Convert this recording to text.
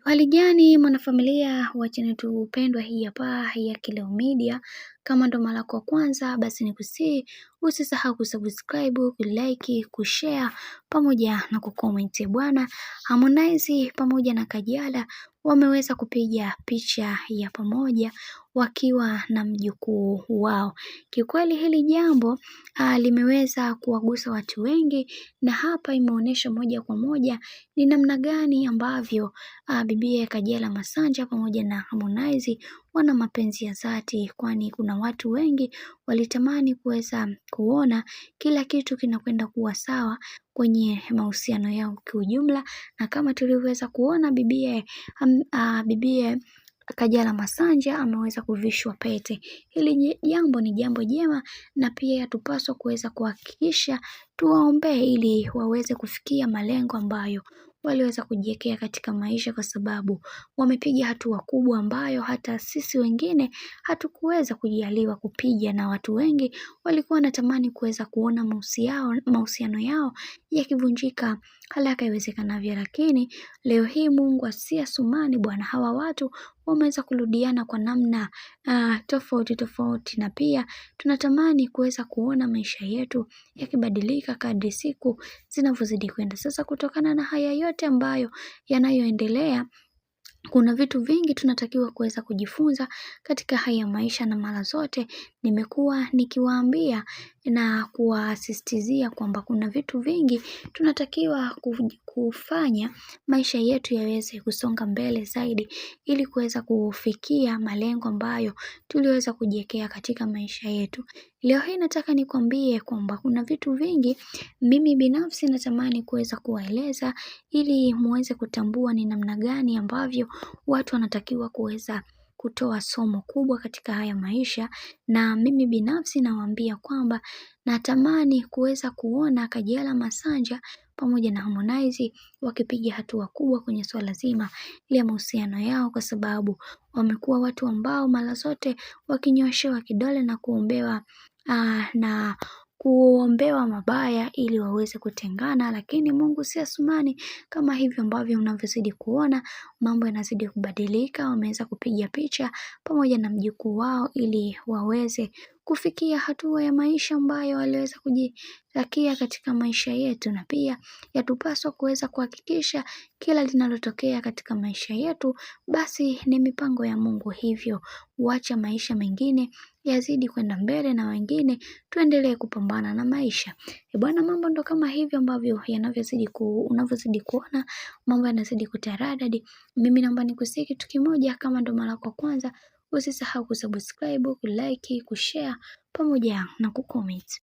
Hali gani mwanafamilia wa channel yetu pendwa hii hapa ya Kileo Media. Kama ndo mara yako ya kwanza, basi nikusihi usisahau kusubscribe, kulike, kushare pamoja na kucomment. Bwana Harmonize pamoja na Kajala wameweza kupiga picha ya pamoja wakiwa na mjukuu wao. Kiukweli hili jambo limeweza kuwagusa watu wengi, na hapa imeonyesha moja kwa moja ni namna gani ambavyo bibiye Kajala Masanja pamoja na Harmonize wana mapenzi ya dhati, kwani kuna watu wengi walitamani kuweza kuona kila kitu kinakwenda kuwa sawa kwenye mahusiano yao kiujumla, na kama tulivyoweza kuona bibiye Kajala Masanja ameweza kuvishwa pete. Hili jambo ni jambo jema, na pia tupaswa kuweza kuhakikisha tuwaombee ili waweze kufikia malengo ambayo waliweza kujiwekea katika maisha, kwa sababu wamepiga hatua kubwa ambayo hata sisi wengine hatukuweza kujaliwa kupiga, na watu wengi walikuwa wanatamani kuweza kuona mahusiano yao yakivunjika haraka iwezekanavyo, lakini leo hii Mungu asia sumani bwana, hawa watu wameweza kurudiana kwa namna tofauti tofauti, na pia tunatamani kuweza kuona maisha yetu yakibadilika kadri siku zinavyozidi kwenda. Sasa kutokana na haya yote ambayo yanayoendelea, kuna vitu vingi tunatakiwa kuweza kujifunza katika haya maisha, na mara zote nimekuwa nikiwaambia na kuwasisitizia kwamba kuna vitu vingi tunatakiwa kufanya maisha yetu yaweze kusonga mbele zaidi, ili kuweza kufikia malengo ambayo tuliweza kujiwekea katika maisha yetu. Leo hii nataka nikwambie kwamba kuna vitu vingi mimi binafsi natamani kuweza kuwaeleza, ili muweze kutambua ni namna gani ambavyo watu wanatakiwa kuweza kutoa somo kubwa katika haya maisha. Na mimi binafsi nawaambia kwamba natamani kuweza kuona Kajala Masanja pamoja na Harmonize wakipiga hatua kubwa kwenye swala zima la mahusiano yao, kwa sababu wamekuwa watu ambao mara zote wakinyoshewa kidole na kuombewa mabaya ili waweze kutengana, lakini Mungu si asumani. Kama hivyo ambavyo unavyozidi kuona mambo yanazidi kubadilika, wameweza kupiga picha pamoja na mjukuu wao ili waweze kufikia hatua ya maisha ambayo waliweza kujitakia katika maisha yetu, na pia yatupaswa kuweza kuhakikisha kila linalotokea katika maisha yetu basi ni mipango ya Mungu, hivyo wacha maisha mengine yazidi kwenda mbele na wengine tuendelee kupambana na maisha. Bwana, mambo ndo kama hivyo ambavyo unavyozidi kuona mambo yanazidi kutaradadi. Mimi naomba nikusihi kitu kimoja, kama ndo mara yako kwanza usisahau kusubscribe, kulike, kushare pamoja na kucomment.